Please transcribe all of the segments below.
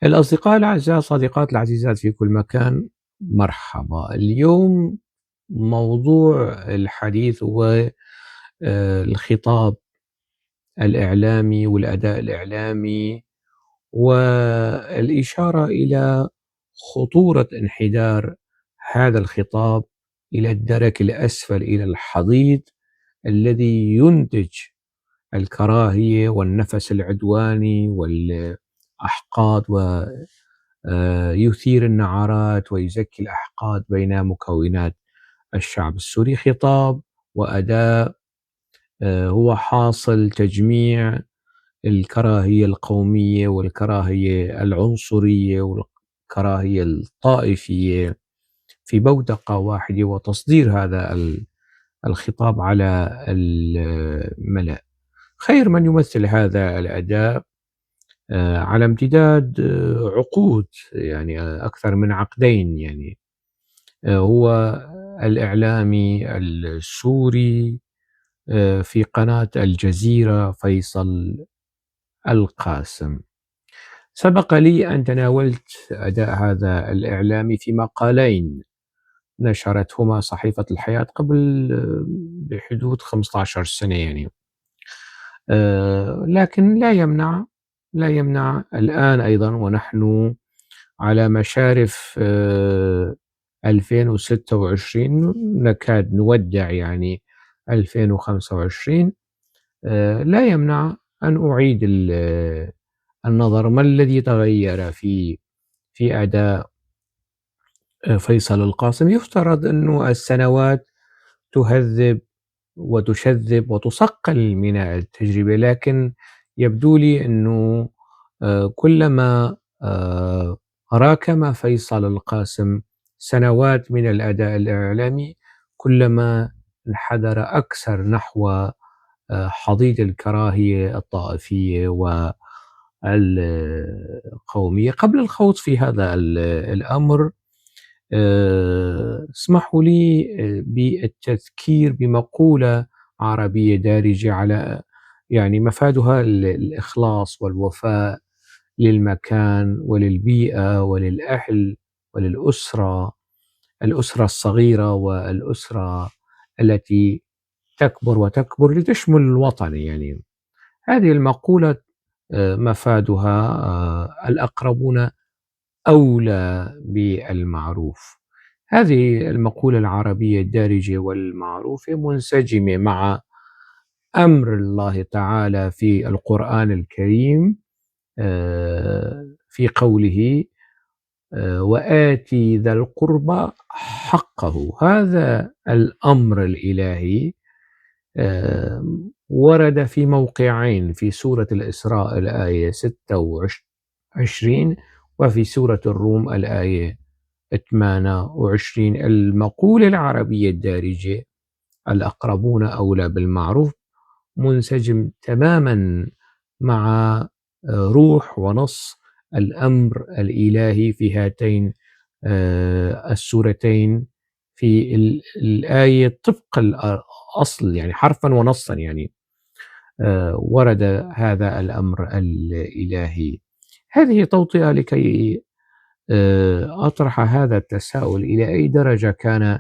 الأصدقاء الأعزاء، صديقات العزيزات في كل مكان، مرحبا. اليوم موضوع الحديث هو الخطاب الإعلامي والأداء الإعلامي، والإشارة إلى خطورة انحدار هذا الخطاب إلى الدرك الأسفل، إلى الحضيض الذي ينتج الكراهية والنفس العدواني والأحقاد، يثير النعرات ويزكي الأحقاد بين مكونات الشعب السوري. خطاب وأداء هو حاصل تجميع الكراهية القومية والكراهية العنصرية والكراهية الطائفية في بوتقة واحدة، وتصدير هذا الخطاب على الملأ. خير من يمثل هذا الأداء على امتداد عقود، يعني أكثر من عقدين، يعني هو الإعلامي السوري في قناة الجزيرة فيصل القاسم. سبق لي أن تناولت أداء هذا الإعلامي في مقالين نشرتهما صحيفة الحياة قبل بحدود 15 سنة، يعني لكن لا يمنع الآن أيضا ونحن على مشارف 2026، نكاد نودع يعني 2025. لا يمنع أن أعيد النظر ما الذي تغير في أداء فيصل القاسم. يفترض أنه السنوات تهذب وتشذب وتصقل من التجربة، لكن يبدو لي أنه كلما راكم فيصل القاسم سنوات من الأداء الإعلامي، كلما انحدر أكثر نحو حضيض الكراهية الطائفية والقومية. قبل الخوض في هذا الأمر، اسمحوا لي بالتذكير بمقولة عربية دارجة على يعني مفادها الإخلاص والوفاء للمكان وللبيئة وللأهل وللأسرة، الأسرة الصغيرة والأسرة التي تكبر وتكبر لتشمل الوطن. يعني هذه المقولة مفادها الأقربون أولى بالمعروف. هذه المقولة العربية الدارجة والمعروفة منسجمة مع أمر الله تعالى في القرآن الكريم في قوله وآتي ذا القربى حقه. هذا الأمر الإلهي ورد في موقعين، في سورة الإسراء الآية 26، وفي سورة الروم الآية 28. المقولة العربية الدارجة الأقربون أولى بالمعروف منسجم تماما مع روح ونص الأمر الإلهي في هاتين السورتين. في الآية طبق الأصل، يعني حرفا ونصا، يعني ورد هذا الأمر الإلهي. هذه توطئة لكي أطرح هذا التساؤل: إلى أي درجة كان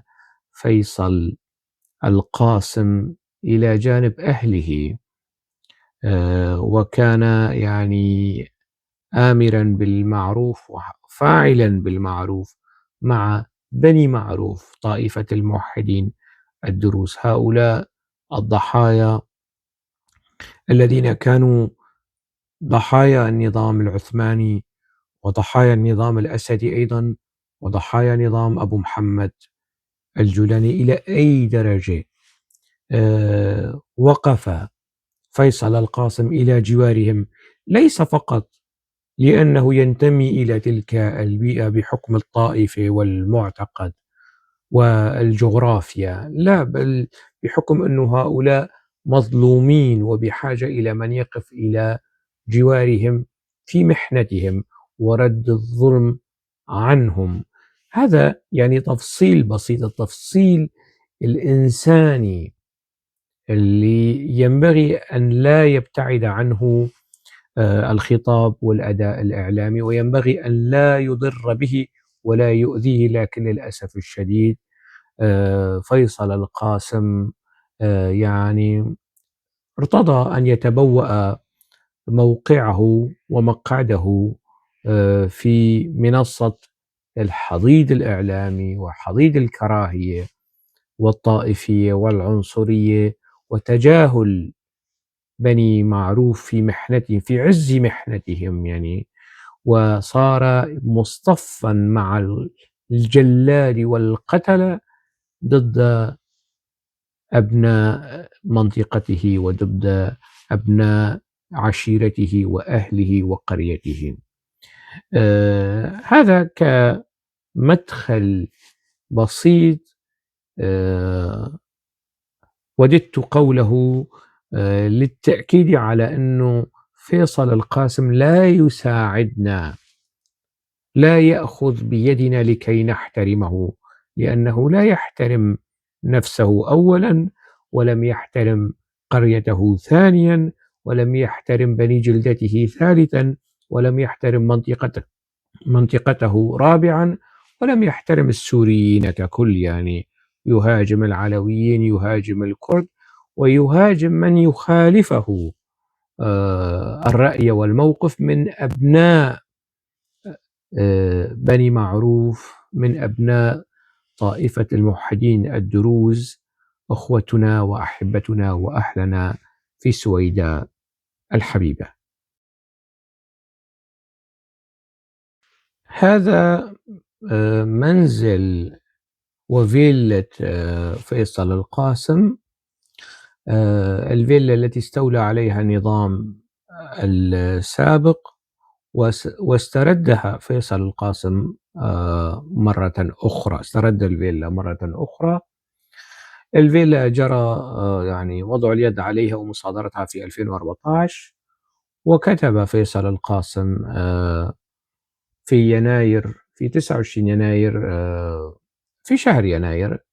فيصل القاسم إلى جانب أهله، وكان يعني آمرا بالمعروف وفاعلا بالمعروف مع بني معروف، طائفة الموحدين الدروز، هؤلاء الضحايا الذين كانوا ضحايا النظام العثماني وضحايا النظام الأسدي أيضا وضحايا نظام أبو محمد الجولاني. إلى أي درجة وقف فيصل القاسم إلى جوارهم، ليس فقط لأنه ينتمي إلى تلك البيئة بحكم الطائفة والمعتقد والجغرافيا، لا، بل بحكم أن هؤلاء مظلومين وبحاجة إلى من يقف إلى جوارهم في محنتهم ورد الظلم عنهم. هذا يعني تفصيل بسيط، التفصيل الإنساني اللي ينبغي أن لا يبتعد عنه الخطاب والأداء الإعلامي، وينبغي أن لا يضر به ولا يؤذيه. لكن للأسف الشديد فيصل القاسم يعني ارتضى أن يتبوأ موقعه ومقعده في منصة الحضيض الإعلامي وحضيض الكراهية والطائفية والعنصرية وتجاهل بني معروف في محنتهم، في عز محنتهم يعني، وصار مصطفا مع الجلاد والقتلة ضد أبناء منطقته وضد أبناء عشيرته وأهله وقريته. هذا كمدخل بسيط. وددت قوله للتأكيد على أنه فيصل القاسم لا يساعدنا، لا يأخذ بيدنا لكي نحترمه، لأنه لا يحترم نفسه أولا، ولم يحترم قريته ثانيا، ولم يحترم بني جلدته ثالثا، ولم يحترم منطقته رابعا، ولم يحترم السوريين ككل. يعني يهاجم العلويين، يهاجم الكرد، ويهاجم من يخالفه الرأي والموقف من أبناء بني معروف، من أبناء طائفة الموحدين الدروز، أخوتنا وأحبتنا وأهلنا في سويداء الحبيبة. هذا منزل وفيلة فيصل القاسم، الفيلا التي استولى عليها النظام السابق واستردها فيصل القاسم مرة أخرى، استرد الفيلا مرة أخرى. الفيلا جرى يعني وضع اليد عليها ومصادرتها في 2014، وكتب فيصل القاسم في يناير، في 29 يناير، في شهر يناير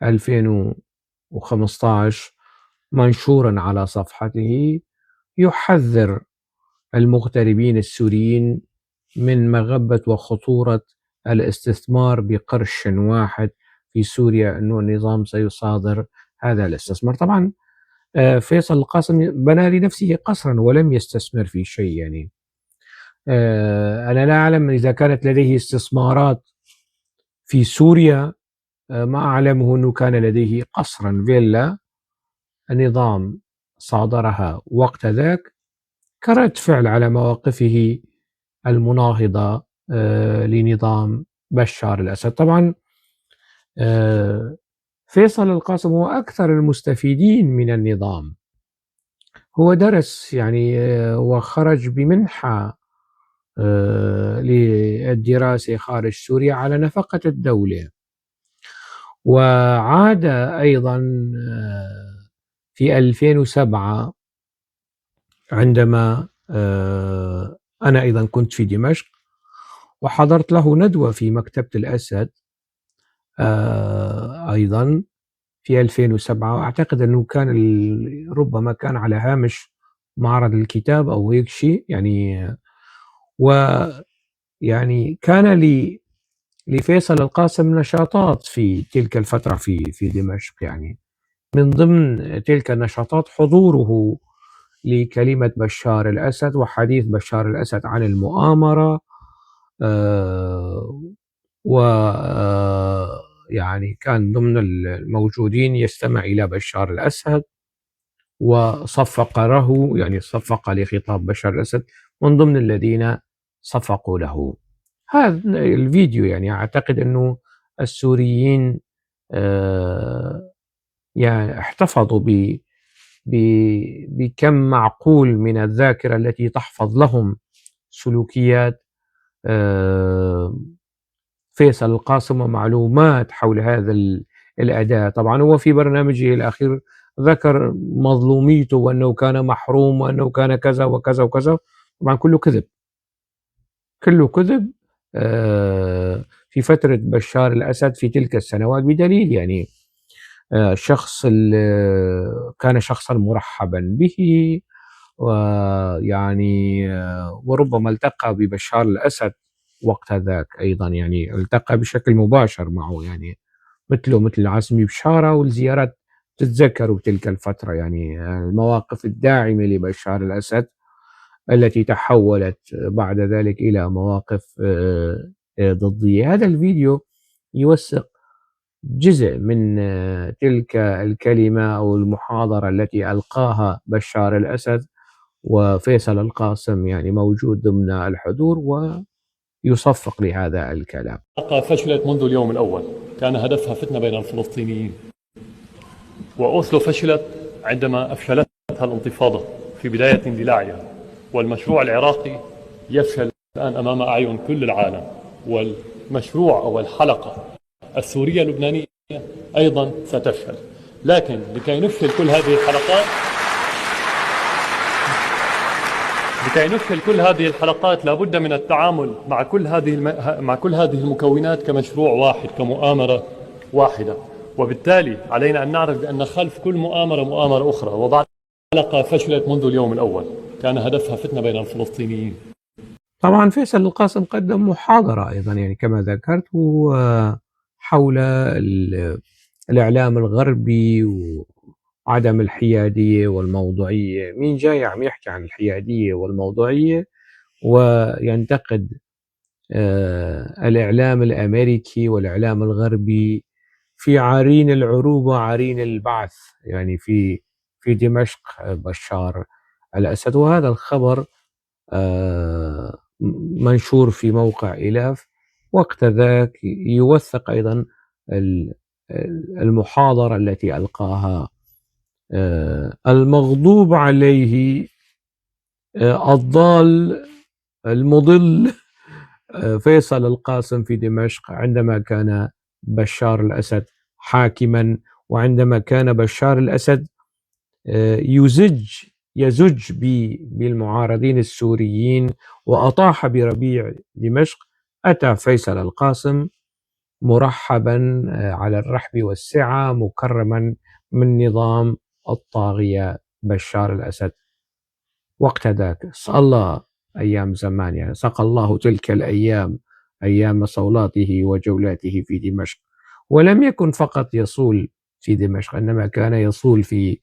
2015، منشورا على صفحته يحذر المغتربين السوريين من مغبة وخطورة الاستثمار بقرش واحد في سوريا، أنه النظام سيصادر هذا الاستثمار. طبعا فيصل القاسم بنى لنفسه قصرا ولم يستثمر في شيء. يعني أنا لا أعلم إذا كانت لديه استثمارات في سوريا، ما أعلمه أنه كان لديه قصرا فيلا النظام صادرها وقت ذاك كرد فعل على مواقفه المناهضة لنظام بشار الأسد. طبعا فيصل القاسم هو أكثر المستفيدين من النظام. هو درس يعني وخرج بمنحة للدراسة خارج سوريا على نفقة الدولة، وعاد أيضا في 2007 عندما أنا أيضا كنت في دمشق، وحضرت له ندوة في مكتبة الأسد أيضا في 2007. أعتقد أنه كان ربما كان على هامش معرض الكتاب أو هيك شيء يعني. ويعني كان لفيصل القاسم نشاطات في تلك الفترة في دمشق. يعني من ضمن تلك النشاطات حضوره لكلمة بشار الأسد وحديث بشار الأسد عن المؤامرة، يعني كان ضمن الموجودين يستمع إلى بشار الأسد وصفق له، يعني صفق لخطاب بشار الأسد من ضمن الذين صفقوا له. هذا الفيديو يعني أعتقد أنه السوريين يعني احتفظوا بكم معقول من الذاكرة التي تحفظ لهم سلوكيات فيصل القاسم ومعلومات حول هذا الأداء. طبعا هو في برنامجه الأخير ذكر مظلوميته وأنه كان محروم وأنه كان كذا وكذا وكذا. طبعا كله كذب، كله كذب في فترة بشار الأسد في تلك السنوات، بدليل يعني شخص كان شخصا مرحبا به، ويعني وربما التقى ببشار الأسد وقت ذاك أيضا، يعني التقى بشكل مباشر معه، يعني مثله مثل عزمي بشارة، والزيارات تتذكروا تلك الفترة يعني المواقف الداعمة لبشار الأسد التي تحولت بعد ذلك إلى مواقف ضدية. هذا الفيديو يوثق جزء من تلك الكلمة أو المحاضرة التي ألقاها بشار الأسد، وفيصل القاسم يعني موجود ضمن الحضور ويصفق لهذا الكلام. فشلت منذ اليوم الأول، كان هدفها فتنة بين الفلسطينيين، وأوسلو فشلت عندما أفشلتها الانتفاضة في بداية اندلاعها، والمشروع العراقي يفشل الآن أمام أعين كل العالم، والمشروع أو الحلقة السورية اللبنانية أيضا ستفشل. لكن لكي نفشل كل هذه الحلقات لابد من التعامل مع كل هذه المكونات كمشروع واحد، كمؤامرة واحدة. وبالتالي علينا أن نعرف بأن خلف كل مؤامرة أخرى. وبعد الحلقة فشلت منذ اليوم الأول، كان هدفها فتنة بين الفلسطينيين. طبعا فيصل القاسم قدم محاضرة أيضا يعني كما ذكرت حول الإعلام الغربي وعدم الحيادية والموضوعية. مين جاي عم يحكي عن الحيادية والموضوعية وينتقد الإعلام الأمريكي والإعلام الغربي في عرين العروبة عرين البعث، يعني في دمشق بشار الأسد. وهذا الخبر منشور في موقع إلاف وقت ذاك يوثق أيضا المحاضرة التي ألقاها المغضوب عليه الضال المضل فيصل القاسم في دمشق عندما كان بشار الأسد حاكما، وعندما كان بشار الأسد يزج بالمعارضين السوريين وأطاح بربيع دمشق، أتى فيصل القاسم مرحبا على الرحب والسعة مكرما من نظام الطاغية بشار الأسد وقت ذاك. الله أيام زمان، يعني سقى الله تلك الأيام أيام صولاته وجولاته في دمشق. ولم يكن فقط يصول في دمشق، إنما كان يصول في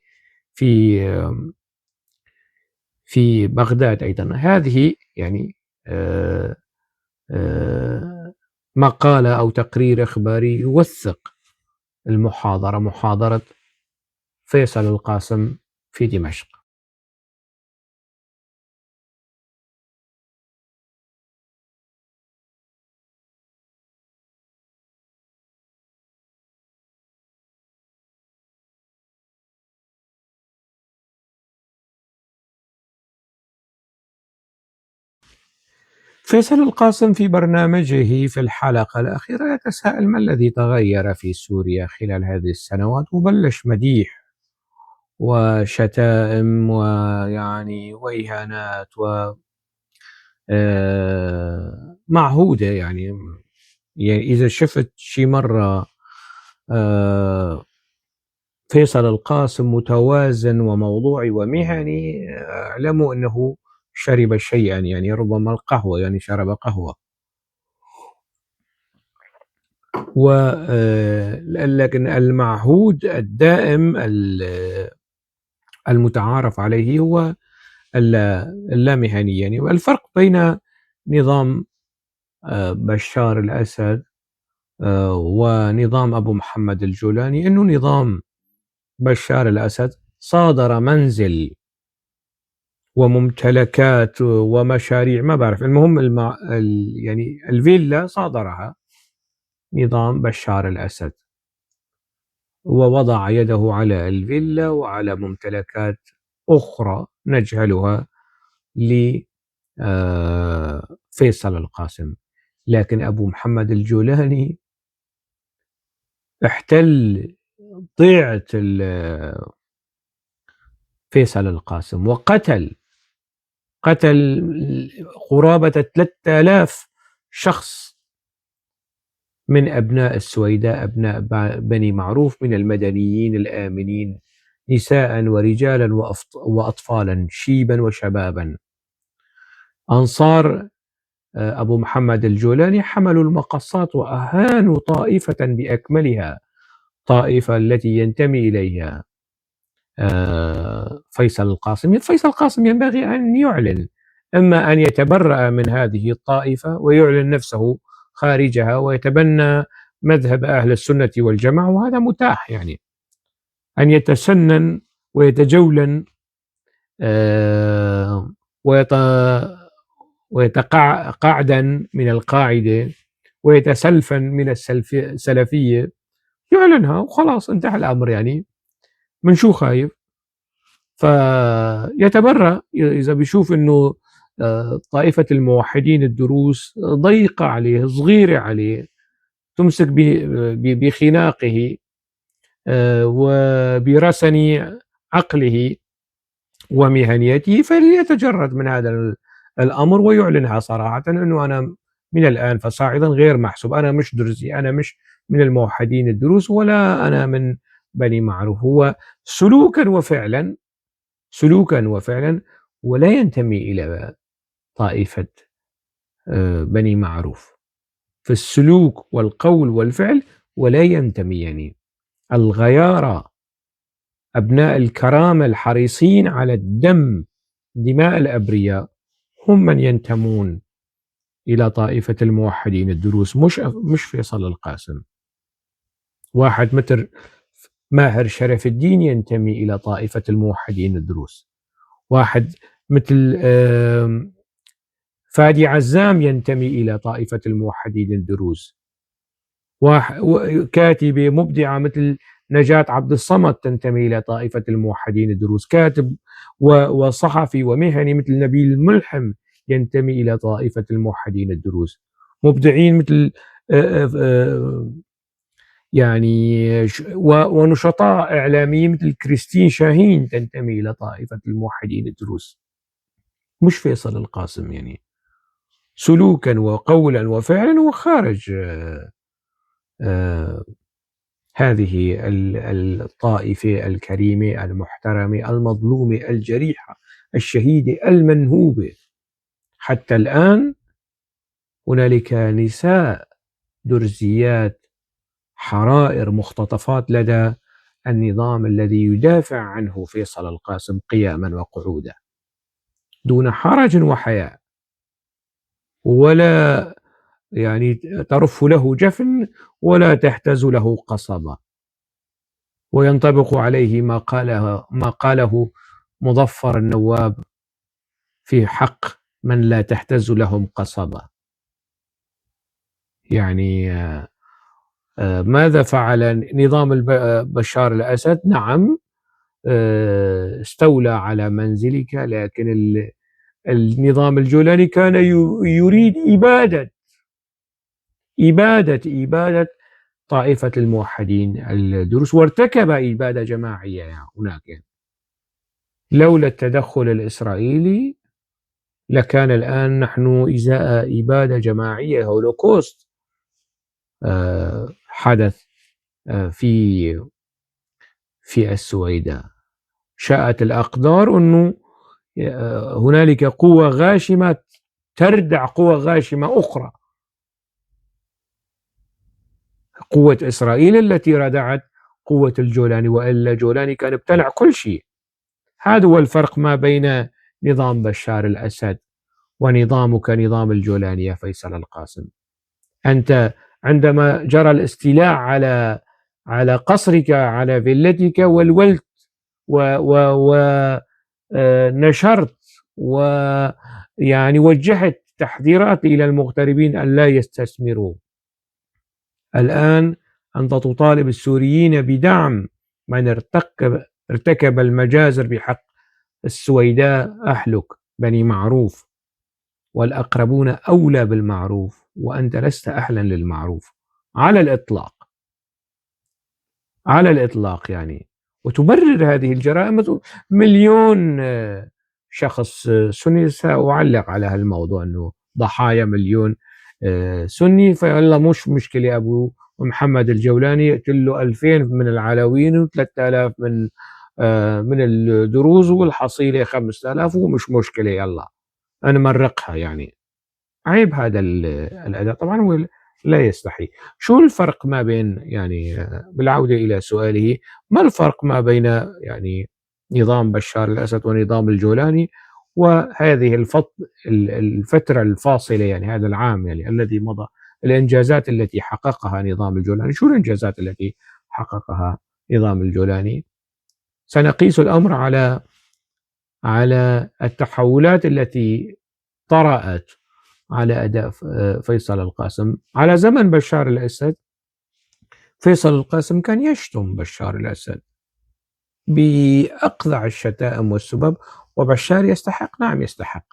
في بغداد أيضا. هذه يعني مقالة أو تقرير إخباري يوثق محاضرة فيصل القاسم في دمشق. فيصل القاسم في برنامجه في الحلقة الأخيرة يتساءل ما الذي تغير في سوريا خلال هذه السنوات، وبلش مديح وشتائم ويعني وإهانات معهودة. يعني إذا شفت شي مرة فيصل القاسم متوازن وموضوعي ومهني، اعلموا أنه شرب شيئا، يعني ربما القهوة، يعني شرب قهوة. لكن المعهود الدائم المتعارف عليه هو اللامهنية. يعني الفرق بين نظام بشار الأسد ونظام أبو محمد الجولاني أنه نظام بشار الأسد صادر منزل وممتلكات ومشاريع، ما بعرف، المهم يعني الفيلا صادرها نظام بشار الأسد، ووضع يده على الفيلا وعلى ممتلكات أخرى نجهلها لفيصل القاسم. لكن أبو محمد الجولاني احتل ضيعة فيصل القاسم وقتل قرابة 3000 شخص من أبناء السويداء، أبناء بني معروف، من المدنيين الآمنين نساء ورجالا وأطفالا شيبا وشبابا. أنصار أبو محمد الجولاني حملوا المقصات وأهانوا طائفة بأكملها، طائفة التي ينتمي إليها فيصل القاسم. فيصل القاسم ينبغي أن يعلن، إما أن يتبرأ من هذه الطائفة ويعلن نفسه خارجها ويتبنى مذهب أهل السنة والجماعة، وهذا متاح، يعني أن يتسنن ويتجولن ويتقاعدا من القاعدة ويتسلفا من السلفية، يعلنها وخلاص انتهى الأمر. يعني من شو خايف؟ فيتبرأ إذا بيشوف أنه طائفة الموحدين الدروس ضيقة عليه، صغيرة عليه، تمسك بخناقه وبرسن عقله ومهنيته، فليتجرد من هذا الأمر ويعلنها صراحة أنه أنا من الآن فصاعدا غير محسوب، أنا مش درزي، أنا مش من الموحدين الدروس، ولا أنا من بني معروف. هو سلوكا وفعلا ولا ينتمي إلى طائفة بني معروف في السلوك والقول والفعل، ولا ينتمي. يعني الغيارى، أبناء الكرامة الحريصين على دماء الأبرياء، هم من ينتمون إلى طائفة الموحدين الدروس، مش فيصل القاسم. واحد مثل ماهر شرف الدين ينتمي إلى طائفة الموحدين الدروس، واحد مثل فادي عزام ينتمي إلى طائفة الموحدين الدروس، كاتبة مبدعة مثل نجاة عبد الصمد تنتمي إلى طائفة الموحدين الدروس، كاتب وصحفي ومهني مثل نبيل الملحم ينتمي إلى طائفة الموحدين الدروس، مبدعين مثل يعني ونشطاء إعلاميين مثل كريستين شاهين تنتمي إلى طائفة الموحدين الدروس، مش فيصل القاسم. يعني سلوكا وقولا وفعلا وخارج هذه الطائفة الكريمة المحترمة المظلومة الجريحة الشهيدة المنهوبة. حتى الآن هنالك نساء درزيات حرائر مختطفات لدى النظام الذي يدافع عنه فيصل القاسم قياما وقعودا دون حرج وحياء، ولا يعني ترف له جفن ولا تهتز له قصبة، وينطبق عليه ما قاله مظفر النواب في حق من لا تهتز لهم قصبة. يعني ماذا فعل نظام بشار الأسد؟ نعم، استولى على منزلك، لكن النظام الجولاني كان يريد إبادة طائفة الموحدين الدروس، وارتكب إبادة جماعية هناك. لولا التدخل الإسرائيلي لكان الآن نحن إزاء إبادة جماعية، هولوكوست حدث في السويداء. شاءت الأقدار أنه هنالك قوة غاشمة تردع قوة غاشمة أخرى، قوة إسرائيل التي ردعت قوة الجولاني، وإلا جولاني كان ابتلع كل شيء. هذا هو الفرق ما بين نظام بشار الأسد ونظامك نظام الجولاني يا فيصل القاسم. أنت عندما جرى الاستيلاء على قصرك، على فيلتك، والولت ونشرت ويعني وجهت تحذيرات إلى المغتربين أن لا يستثمروا. الآن أنت تطالب السوريين بدعم من ارتكب المجازر بحق السويداء، أهلك بني معروف، والأقربون أولى بالمعروف، وأنت لست أهلا للمعروف على الإطلاق يعني. وتبرر هذه الجرائم مليون شخص سني. سأعلق على هالموضوع أنه ضحايا مليون سني، فيلا مش مشكلة. أبو محمد الجولاني يقتل له 2000 من العلويين و3000 من من الدروز والحصيلة 5000 ومش مشكلة يلا نمرقها يعني. عيب هذا الأداء طبعا. هو لا يستحي. شو الفرق ما بين يعني بالعودة إلى سؤاله، ما الفرق ما بين يعني نظام بشار الأسد ونظام الجولاني وهذه الفترة الفاصلة يعني هذا العام يعني الذي مضى، الإنجازات التي حققها نظام الجولاني؟ شو الإنجازات التي حققها نظام الجولاني؟ سنقيس الأمر على التحولات التي طرأت على أداء فيصل القاسم. على زمن بشار الأسد فيصل القاسم كان يشتم بشار الأسد بأقذع الشتائم والسبب، وبشار يستحق، نعم يستحق،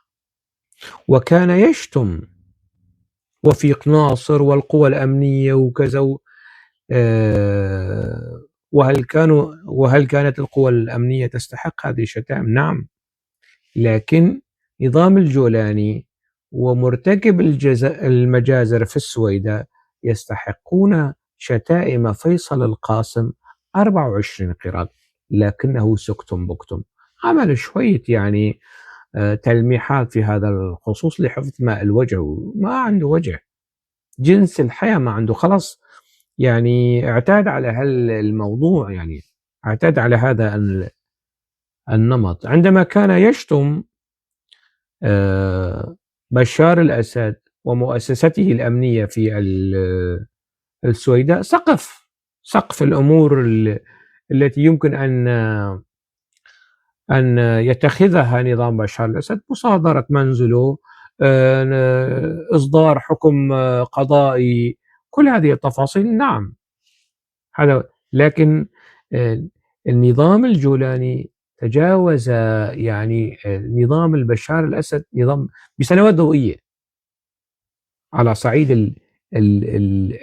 وكان يشتم وفيق ناصر والقوى الأمنية وكذا. وهل كانت القوى الأمنية تستحق هذه الشتائم؟ نعم. لكن نظام الجولاني ومرتكب المجازر في السويداء يستحقون شتائم فيصل القاسم 24 قيراط، لكنه سكتم بكتم. عمل شوية يعني تلميحات في هذا الخصوص لحفظ ماء الوجه، ما عنده وجه، جنس الحياة ما عنده، خلاص يعني اعتاد على الموضوع، يعني اعتاد على هذا النمط. عندما كان يشتم بشار الأسد ومؤسسته الأمنية في السويداء، سقف الأمور التي يمكن أن يتخذها نظام بشار الأسد، مصادرة منزله، إصدار حكم قضائي، كل هذه التفاصيل، نعم هذا. لكن النظام الجولاني تجاوز يعني نظام البشار الأسد نظام بسنوات ضوئية على صعيد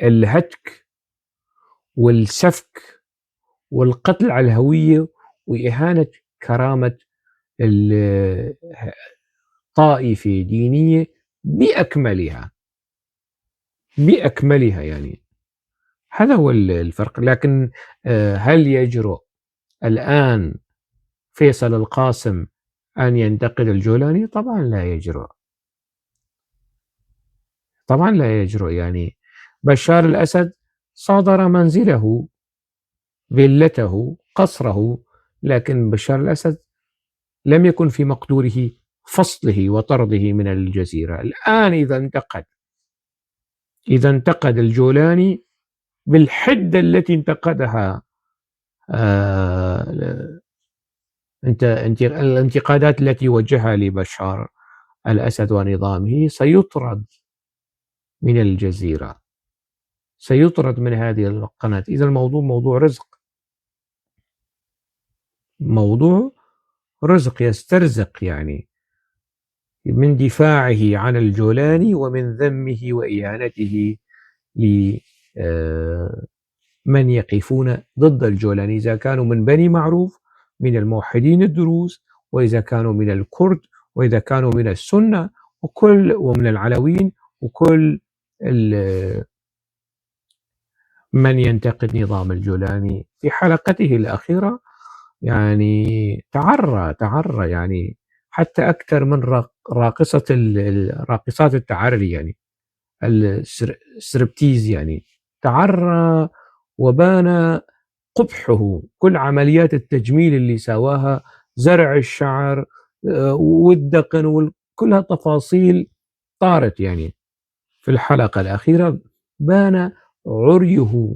الهتك والسفك والقتل على الهوية وإهانة كرامة طائفة دينية بأكملها يعني. هذا هو الفرق. لكن هل يجرؤ الآن فيصل القاسم أن ينتقد الجولاني؟ طبعا لا يجرؤ، طبعا لا يجرؤ. يعني بشار الأسد صادر منزله، فيلته، قصره، لكن بشار الأسد لم يكن في مقدوره فصله وطرده من الجزيرة. الآن إذا انتقد الجولاني بالحدة التي انتقدها الانتقادات التي وجهها لبشار الأسد ونظامه، سيطرد من الجزيرة، سيطرد من هذه القناة. إذا الموضوع موضوع رزق، موضوع رزق يسترزق يعني من دفاعه عن الجولاني ومن ذمه وإهانته لمن يقفون ضد الجولاني، إذا كانوا من بني معروف من الموحدين الدروز، وإذا كانوا من الكرد، وإذا كانوا من السنة ومن العلويين، وكل من ينتقد نظام الجولاني. في حلقته الأخيرة يعني تعرى يعني حتى أكثر من راقصات التعري يعني السربتيز، يعني تعرى وبان قبحه. كل عمليات التجميل اللي سواها، زرع الشعر والدقن كلها تفاصيل طارت يعني. في الحلقة الأخيرة بان عريه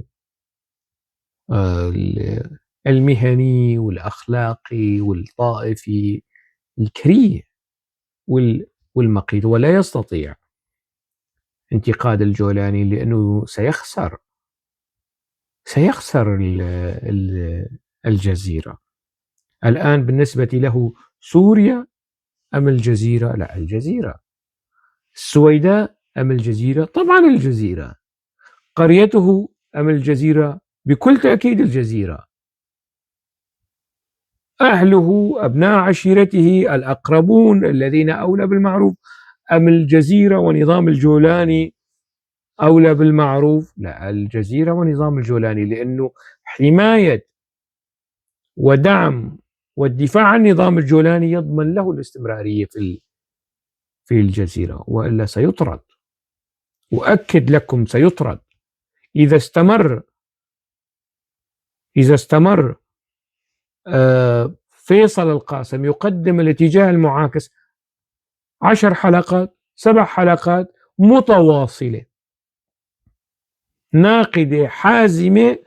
المهني والأخلاقي والطائفي الكريه والمقيت، ولا يستطيع انتقاد الجولاني لأنه سيخسر الجزيرة. الآن بالنسبة له سوريا أم الجزيرة؟ لا، الجزيرة. السويداء أم الجزيرة؟ طبعا الجزيرة. قريته أم الجزيرة؟ بكل تأكيد الجزيرة. أهله، أبناء عشيرته الأقربون الذين أولى بالمعروف، أم الجزيرة ونظام الجولاني أولى بالمعروف؟ لا، الجزيرة ونظام الجولاني، لأنه حماية ودعم والدفاع عن نظام الجولاني يضمن له الاستمرارية في الجزيرة، وإلا سيطرد. أؤكد لكم سيطرد إذا استمر فيصل القاسم يقدم الاتجاه المعاكس 10 حلقات 7 حلقات متواصلة ناقدة حازمة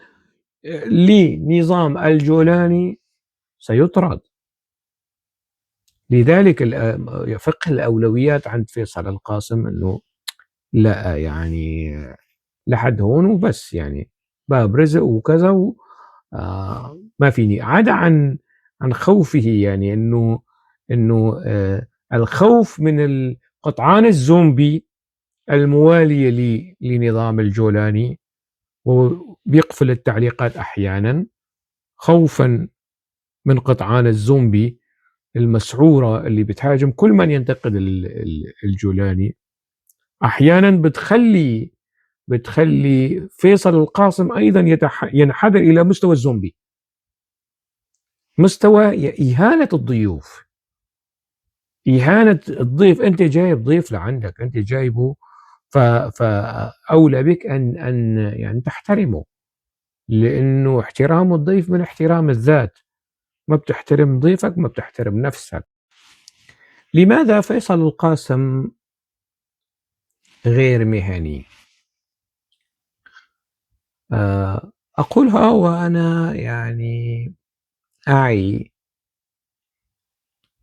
لنظام الجولاني سيطرد. لذلك فقه الأولويات عند فيصل القاسم أنه لا يعني لحد هون وبس، يعني باب رزق وكذا ما فيني عدا عن خوفه، يعني انه الخوف من القطعان الزومبي الموالية لنظام الجولاني، وبيقفل التعليقات أحيانا خوفا من قطعان الزومبي المسعورة اللي بتهاجم كل من ينتقد الجولاني. أحيانا بتخلي فيصل القاسم أيضا ينحدر إلى مستوى الزومبي، مستوى إهانة الضيوف، إهانة الضيف. أنت جايب ضيف لعندك، أنت جايبه فأولى بك أن يعني تحترمه، لأنه احترام الضيف من احترام الذات. ما بتحترم ضيفك ما بتحترم نفسك. لماذا فيصل القاسم غير مهني؟ أقولها وأنا يعني أعي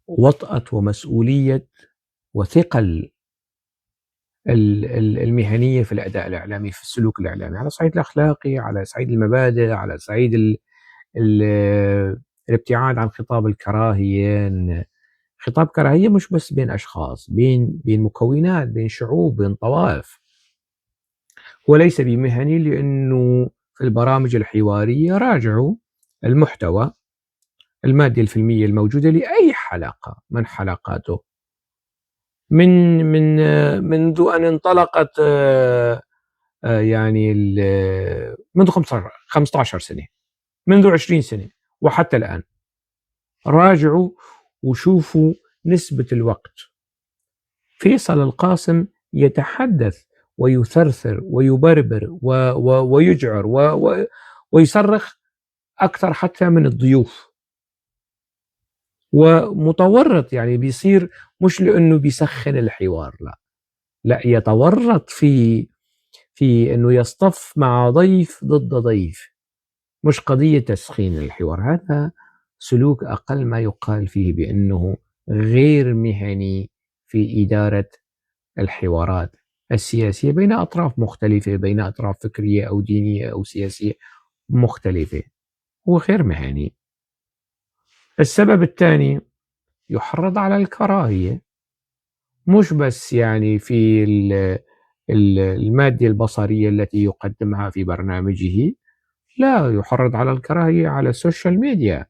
وطأة ومسؤولية وثقل المهنية في الأداء الإعلامي، في السلوك الإعلامي، على الصعيد الأخلاقي، على صعيد المبادئ، على صعيد ال الابتعاد عن خطاب الكراهية. خطاب كراهية مش بس بين أشخاص، بين مكونات، بين شعوب، بين طوائف. هو ليس بمهني لأنه في البرامج الحوارية راجعوا المحتوى، المادة الفيلمية الموجودة لأي حلقة من حلقاته منذ أن انطلقت يعني منذ 15 سنة، منذ 20 سنة وحتى الآن. راجعوا وشوفوا نسبة الوقت. فيصل القاسم يتحدث ويثرثر ويبربر ويجعر ويصرخ أكثر حتى من الضيوف، ومتورط، يعني بيصير مش لأنه بيسخن الحوار، لا يتورط في أنه يصطف مع ضيف ضد ضيف، مش قضية تسخين الحوار. هذا سلوك أقل ما يقال فيه بأنه غير مهني في إدارة الحوارات السياسية بين أطراف مختلفة، بين أطراف فكرية أو دينية أو سياسية مختلفة. هو غير مهني. السبب الثاني يحرض على الكراهية، مش بس يعني في المادة البصرية التي يقدمها في برنامجه، لا، يحرض على الكراهية على السوشيال ميديا،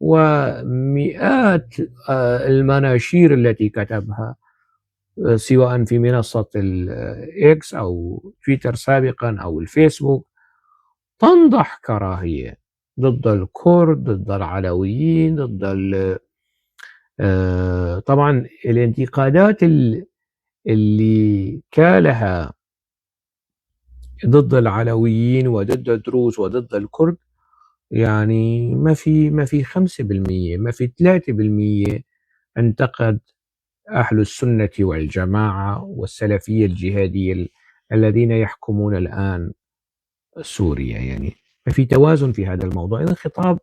ومئات المناشير التي كتبها سواء في منصة الإكس أو تويتر سابقا أو الفيسبوك تنضح كراهية ضد الكرد، ضد العلويين، ضد طبعا الانتقادات اللي كالها ضد العلويين وضد الدروز وضد الكرد، يعني ما في 5%، ما في 3% انتقد أهل السنة والجماعة والسلفية الجهادية الذين يحكمون الآن سوريا. يعني ما في توازن في هذا الموضوع. إذا خطاب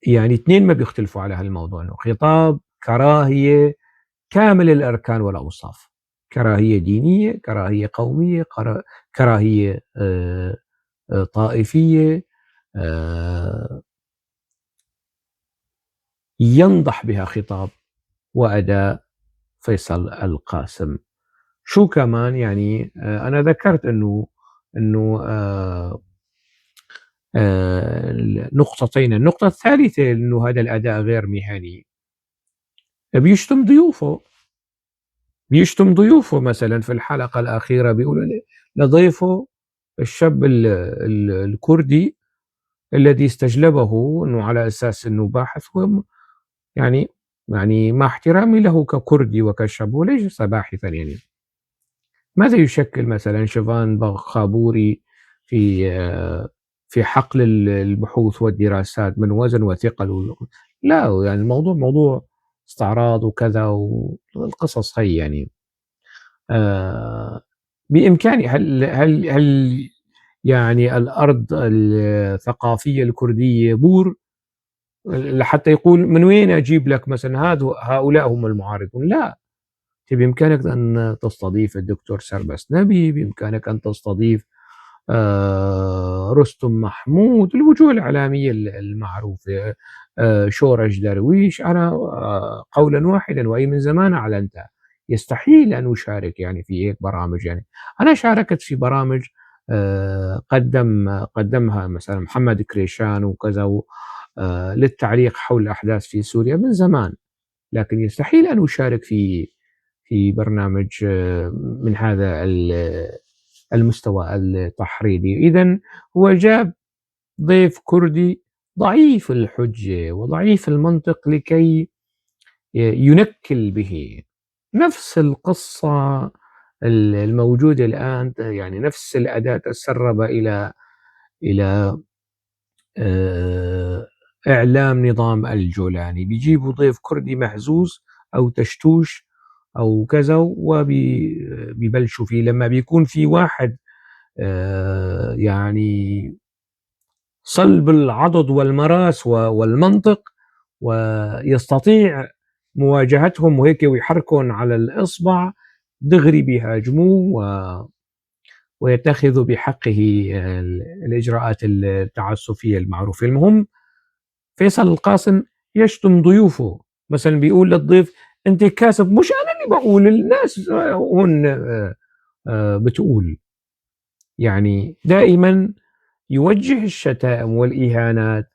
يعني اثنين ما بيختلفوا على هالموضوع، انه خطاب كراهية كامل الأركان والأوصاف، كراهية دينية، كراهية قومية، كراهية طائفية، ينضح بها خطاب وأداء فيصل القاسم. شو كمان يعني أنا ذكرت أنه نقطتين. النقطة الثالثة أنه هذا الأداء غير مهني، بيشتم ضيوفه مثلا في الحلقة الأخيرة بيقول لضيفه الشاب الكردي الذي استجلبه أنه على أساس أنه باحث، هو يعني مع احترامي له ككردي وكشاب وليس باحثا، يعني ماذا يشكل مثلا شوفان بغخابوري في في حقل البحوث والدراسات من وزن وثقل لا، يعني الموضوع موضوع استعراض وكذا والقصص هي يعني آه، بإمكاني هل يعني الأرض الثقافية الكردية بور لحتى يقول من وين أجيب لك مثلا هؤلاء هم المعارضون؟ لا، بإمكانك أن تستضيف الدكتور سربس نبي، بإمكانك أن تستضيف رستم محمود، الوجوه الإعلامية المعروفة، شورش درويش. أنا قولا واحدا وأي من زمان أعلنتها، يستحيل أن أشارك يعني في هيك برامج. يعني أنا شاركت في برامج قدمها مثلا محمد كريشان وكذا للتعليق حول الأحداث في سوريا من زمان، لكن يستحيل أن أشارك في برنامج من هذا المستوى التحريضي. إذن هو جاب ضيف كردي ضعيف الحجة وضعيف المنطق لكي ينكل به. نفس القصة الموجودة الآن، يعني نفس الأداة تسرب إلى إعلام نظام الجولاني، بيجيبوا ضيف كردي مهزوز أو تشتوش أو كذا وبيبلشوا فيه. لما بيكون في واحد يعني صلب العضد والمراس والمنطق ويستطيع مواجهتهم وهيك ويحركون على الإصبع دغري بيهاجموه ويتخذ بحقه الإجراءات التعسفية المعروفة. المهم فيصل القاسم يشتم ضيوفه، مثلا بيقول للضيف أنت كاسب، مش أنا اللي بقول، الناس هون بتقول. يعني دائما يوجه الشتائم والإهانات.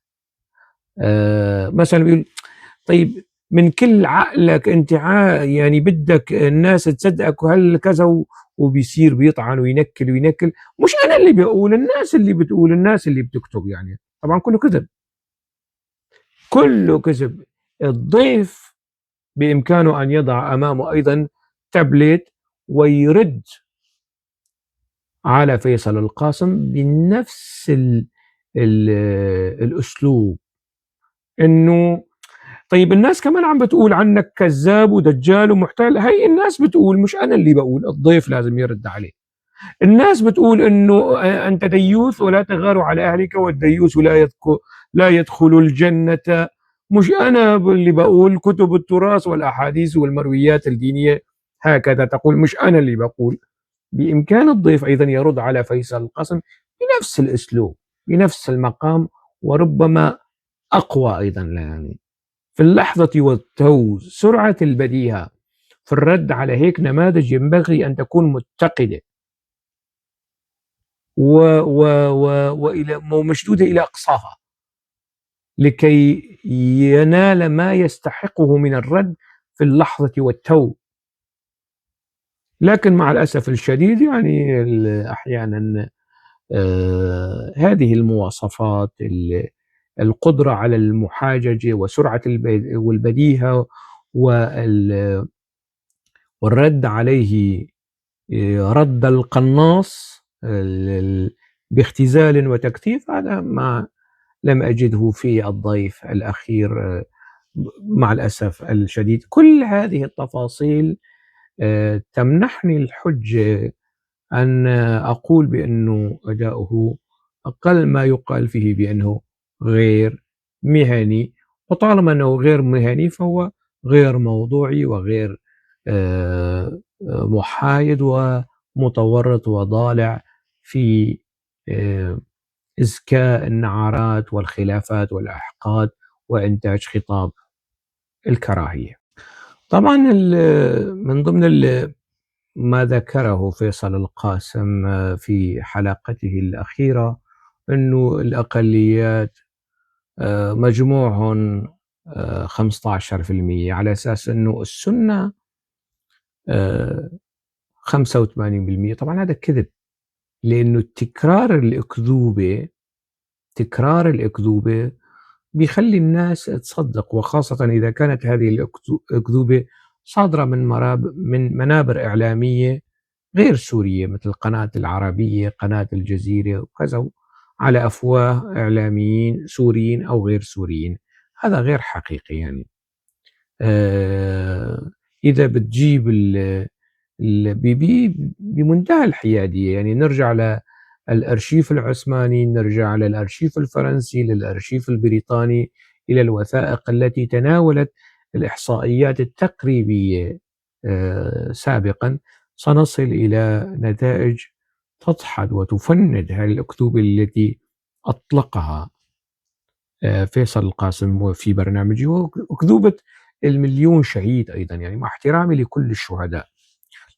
مثلا بيقول طيب من كل عقلك أنت يعني بدك الناس تصدقك وهل كذا، وبيصير بيطعن وينكل وينكل. مش أنا اللي بقول، الناس اللي بتقول، الناس اللي بتكتب. يعني طبعا كله كذب، كله كذب. الضيف بإمكانه أن يضع أمامه أيضا تابلت ويرد على فيصل القاسم بنفس ال الأسلوب، إنه طيب الناس كمان عم بتقول عنك كذاب ودجال ومحتال. هي الناس بتقول، مش أنا اللي بقول. الضيف لازم يرد عليه. الناس بتقول إنه أنت ديوث ولا تغار على أهلك، والديوث لا يدخل الجنة. مش أنا اللي بقول، كتب التراث والأحاديث والمرويات الدينية هكذا تقول، مش أنا اللي بقول. بإمكان الضيف أيضا يرد على فيصل القاسم بنفس الأسلوب بنفس المقام، وربما أقوى أيضا. يعني في اللحظة والتو سرعة البديهة في الرد على هيك نماذج ينبغي أن تكون متقدة ومشدودة إلى أقصاها لكي ينال ما يستحقه من الرد في اللحظة والتو. لكن مع الأسف الشديد يعني أحيانا هذه المواصفات، القدرة على المحاججة وسرعة والبديهة والرد عليه رد القناص باختزال وتكثيف، هذا ما لم أجده في الضيف الأخير مع الأسف الشديد. كل هذه التفاصيل تمنحني الحجة أن أقول بأنه أداؤه أقل ما يقال فيه بأنه غير مهني، وطالما أنه غير مهني فهو غير موضوعي وغير محايد ومتورط وضالع في إزكاء النعرات والخلافات والأحقاد وإنتاج خطاب الكراهية. طبعا من ضمن ما ذكره فيصل القاسم في حلقته الأخيرة أنه الأقليات مجموعهم 15%، على أساس أنه السنة 85%. طبعا هذا كذب، لأنه تكرار الأكذوبة تكرار الأكذوبة بيخلي الناس تصدق، وخاصة إذا كانت هذه الأكذوبة صادرة من منابر إعلامية غير سورية، مثل قناة العربية، قناة الجزيرة وكذا، على أفواه إعلاميين سوريين أو غير سوريين. هذا غير حقيقي يعني. إذا بتجيب بمنتهى الحيادية، يعني نرجع للأرشيف العثماني، نرجع للأرشيف الفرنسي، للأرشيف البريطاني، إلى الوثائق التي تناولت الإحصائيات التقريبية سابقا، سنصل إلى نتائج تدحض وتفند هذه الأكذوبة التي أطلقها فيصل القاسم في برنامجه، وأكذوبة المليون شهيد أيضا، يعني مع احترامي لكل الشهداء،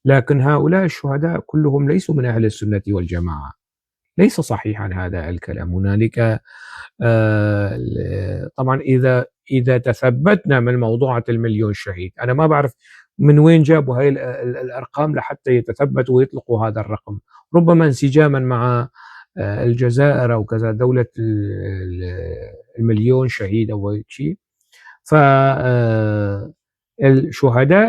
لكن هؤلاء الشهداء كلهم ليسوا من أهل السنة والجماعة. ليس صحيحا هذا الكلام. هنالك طبعا إذا تثبتنا من موضوعة المليون شهيد، أنا ما بعرف من وين جابوا هاي الأرقام لحتى يتثبتوا ويطلقوا هذا الرقم، ربما انسجاما مع الجزائر أو كذا، دولة المليون شهيد أو هيك شيء. فالشهداء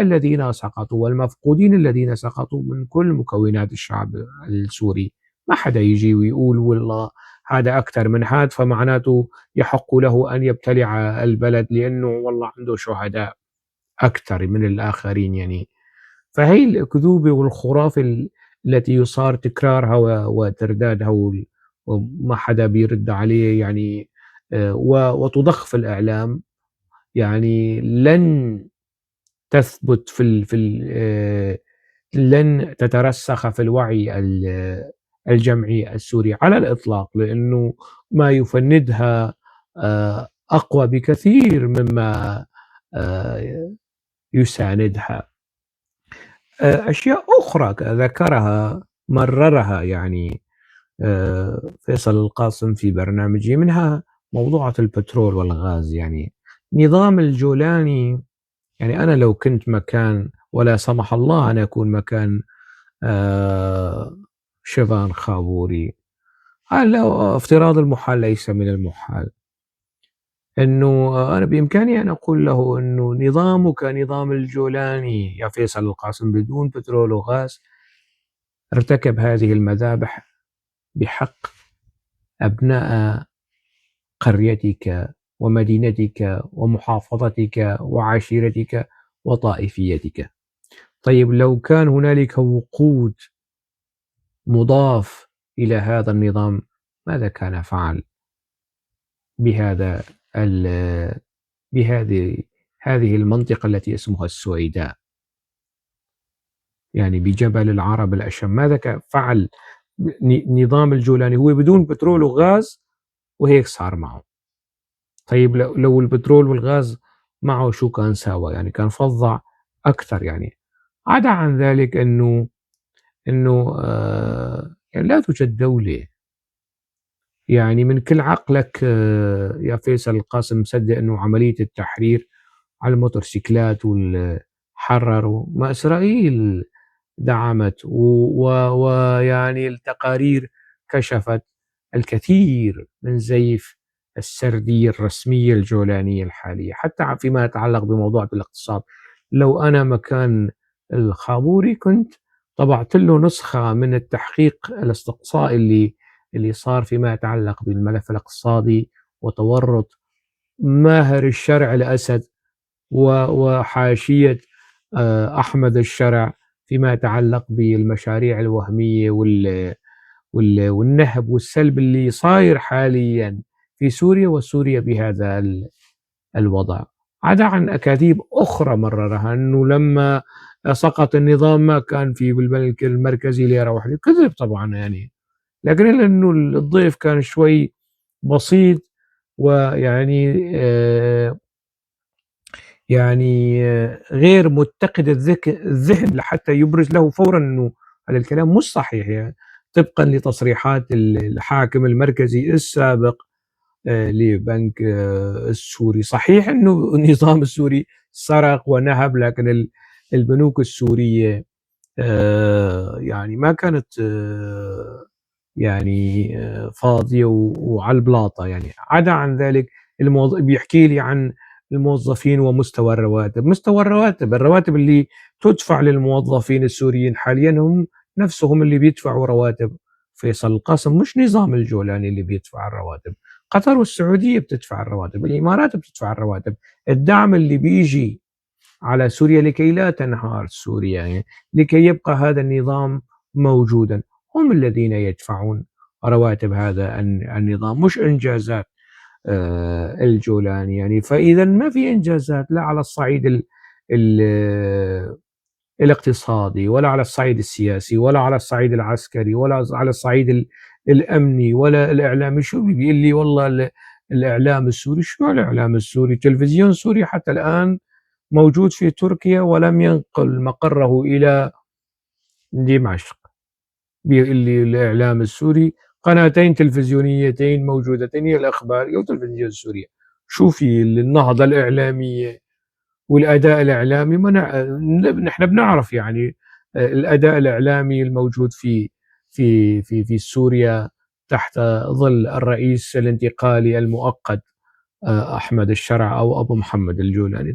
الذين سقطوا والمفقودين الذين سقطوا من كل مكونات الشعب السوري، ما حدا يجي ويقول والله هذا أكثر من هذا فمعناته يحق له أن يبتلع البلد لأنه والله عنده شهداء أكثر من الآخرين يعني. فهي الأكذوبة والخرافة التي يصار تكرارها وتردادها وما حدا بيرد عليه يعني، وتضخ في الإعلام، يعني لن تثبت لن تترسخ في الوعي الجمعي السوري على الإطلاق، لأنه ما يفندها أقوى بكثير مما يساندها. أشياء أخرى ذكرها مررها يعني فيصل القاسم في برنامجه، منها موضوعة البترول والغاز. يعني نظام الجولاني، يعني أنا لو كنت مكان، ولا سمح الله أن أكون مكان شيفان خابوري، على افتراض المحال ليس من المحال، أنه أنا بإمكاني أن أقول له أنه نظامك نظام الجولاني يا فيصل القاسم بدون بترول وغاز ارتكب هذه المذابح بحق أبناء قريتك ومدينتك ومحافظتك وعشيرتك وطائفيتك. طيب لو كان هنالك وقود مضاف إلى هذا النظام، ماذا كان فعل بهذا هذه المنطقة التي اسمها السويداء، يعني بجبل العرب الأشم؟ ماذا كان فعل نظام الجولاني؟ هو بدون بترول وغاز وهيك صار معه. طيب لو البترول والغاز معه شو كان ساوى؟ يعني كان فظع أكثر يعني. عدا عن ذلك إنه يعني لا توجد دولة، يعني من كل عقلك يا فيصل القاسم مصدق إنه عملية التحرير على الموتوسيكلات حرروا، ما إسرائيل دعمت، ويعني التقارير كشفت الكثير من زيف السردية الرسمية الجولانية الحالية، حتى فيما يتعلق بموضوع الاقتصاد. لو أنا مكان الخابوري كنت طبعت له نسخة من التحقيق الاستقصائي اللي صار فيما يتعلق بالملف الاقتصادي وتورط ماهر الشرع الأسد وحاشية أحمد الشرع فيما يتعلق بالمشاريع الوهمية والنهب والسلب اللي صاير حاليا في سوريا، وسوريا بهذا الوضع. عدا عن أكاذيب أخرى مررها أنه لما سقط النظام ما كان في بالبنك المركزي ليرة واحدة، كذب طبعا يعني، لكن لأنه الضيف كان شوي بسيط ويعني غير متقد الذهن لحتى يبرز له فورا أنه هذا الكلام مش صحيح، يعني طبقا لتصريحات الحاكم المركزي السابق لبنك السوري. صحيح أنه النظام السوري سرق ونهب، لكن البنوك السورية يعني ما كانت يعني فاضية وعلى البلاطة يعني. عدا عن ذلك بيحكي لي عن الموظفين ومستوى الرواتب. مستوى الرواتب اللي تدفع للموظفين السوريين حاليا هم نفسهم اللي بيدفعوا رواتب فيصل القاسم، مش نظام الجولاني اللي بيدفع الرواتب. قطر والسعودية بتدفع الرواتب، الإمارات بتدفع الرواتب. الدعم اللي بيجي على سوريا لكي لا تنهار سوريا، يعني لكي يبقى هذا النظام موجودا، هم الذين يدفعون رواتب هذا النظام، مش إنجازات الجولاني يعني. فإذا ما في إنجازات لا على الصعيد ال الاقتصادي، ولا على الصعيد السياسي، ولا على الصعيد العسكري، ولا على الصعيد الأمني، ولا الإعلامي. شو بيقول لي والله الإعلام السوري؟ شو الإعلام السوري؟ تلفزيون سوري حتى الآن موجود في تركيا ولم ينقل مقره إلى دمشق. اللي الإعلام السوري قناتين تلفزيونيتين موجودتين، هي الأخبارية وتلفزيون سوريا. شوفي النهضة الإعلامية والأداء الإعلامي، نحن بنعرف يعني الأداء الإعلامي الموجود في سوريا تحت ظل الرئيس الانتقالي المؤقت أحمد الشرع أو أبو محمد الجولاني.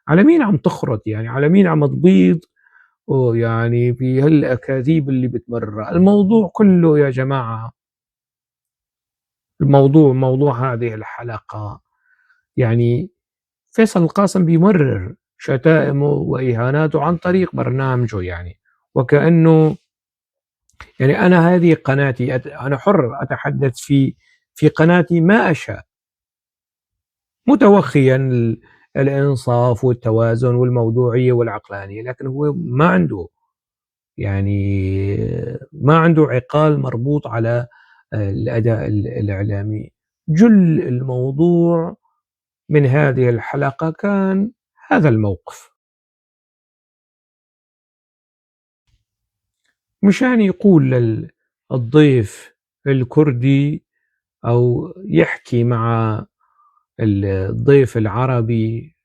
على مين عم تخرط يعني؟ على مين عم تبيض يعني في هالأكاذيب اللي بتمرر؟ الموضوع كله يا جماعة، موضوع هذه الحلقة يعني فيصل القاسم بيمرر شتائمه وإهاناته عن طريق برنامجه يعني. وكأنه يعني أنا هذه قناتي، أنا حر أتحدث في قناتي ما أشاء، متوخيا الإنصاف والتوازن والموضوعية والعقلانية، لكن هو ما عنده يعني ما عنده عقال مربوط على الأداء الإعلامي. جل الموضوع من هذه الحلقة كان هذا الموقف، مشان يقول للضيف الكردي أو يحكي مع الضيف العربي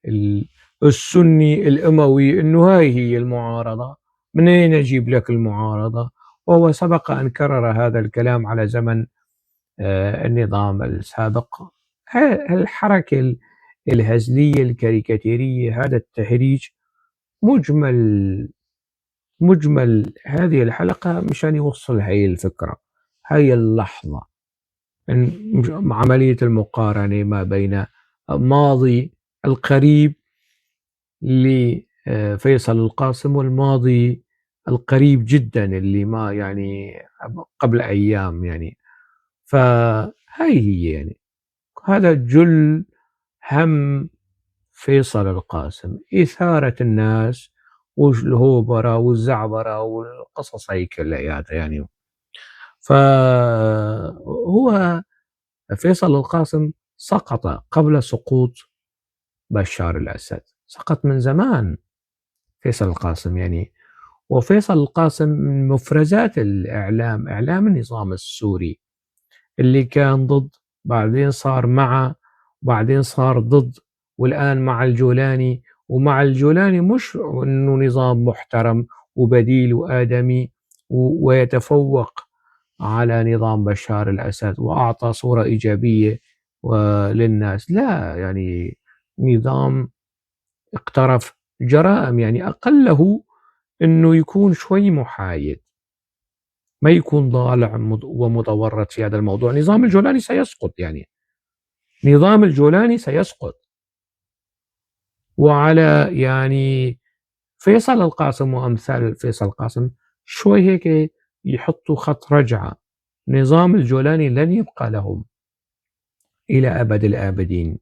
السني الأموي إنه هاي هي المعارضة، منين أجيب لك المعارضة؟ وهو سبق أن كرر هذا الكلام على زمن النظام السابق. الحركة الهزلية الكاريكاتيرية، هذا التهريج مجمل هذه الحلقة مشان يوصل هاي الفكرة، هاي اللحظة، عملية المقارنة ما بين الماضي القريب لفيصل القاسم والماضي القريب جدا اللي ما يعني قبل أيام يعني. فهاي هي يعني هذا جل هم فيصل القاسم، إثارة الناس والهوبرة والزعبرة والقصص هي كلياتها يعني. فهو فيصل القاسم سقط قبل سقوط بشار الأسد، سقط من زمان فيصل القاسم يعني. وفيصل القاسم من مفرزات الإعلام، إعلام النظام السوري اللي كان ضد، بعدين صار مع، بعدين صار ضد، والآن مع الجولاني. ومع الجولاني مش أنه نظام محترم وبديل وآدمي ويتفوق على نظام بشار الأسد وأعطى صورة إيجابية للناس، لا، يعني نظام اقترف جرائم، يعني أقله أنه يكون شوي محايد، ما يكون ضالع ومتورط في هذا الموضوع. نظام الجولاني سيسقط يعني، نظام الجولاني سيسقط. وعلى يعني فيصل القاسم وأمثال فيصل القاسم شوي هيك يحطوا خط رجعة. نظام الجولاني لن يبقى لهم إلى أبد الآبدين،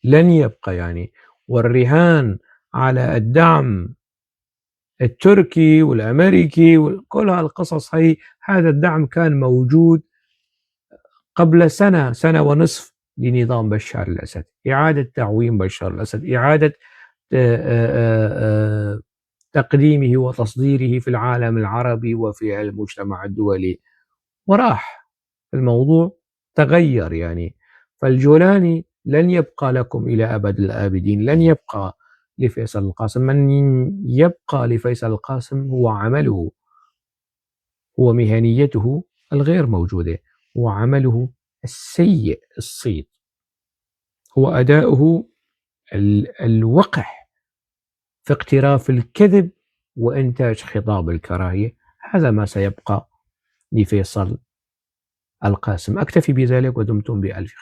لن يبقى يعني. والرهان على الدعم التركي والأمريكي وكل هالقصص هي، هذا الدعم كان موجود قبل سنة ونصف لنظام بشار الأسد، إعادة تعويم بشار الأسد، إعادة تقديمه وتصديره في العالم العربي وفي المجتمع الدولي، وراح الموضوع تغير يعني. فالجولاني لن يبقى لكم إلى أبد الآبدين، لن يبقى لفيصل القاسم. من يبقى لفيصل القاسم هو عمله، هو مهنيته، الغير موجودة، هو عمله السيء الصيت، هو أداؤه الوقح في اقتراف الكذب وإنتاج خطاب الكراهية. هذا ما سيبقى لفيصل القاسم. أكتفي بذلك ودمتم بألف خير.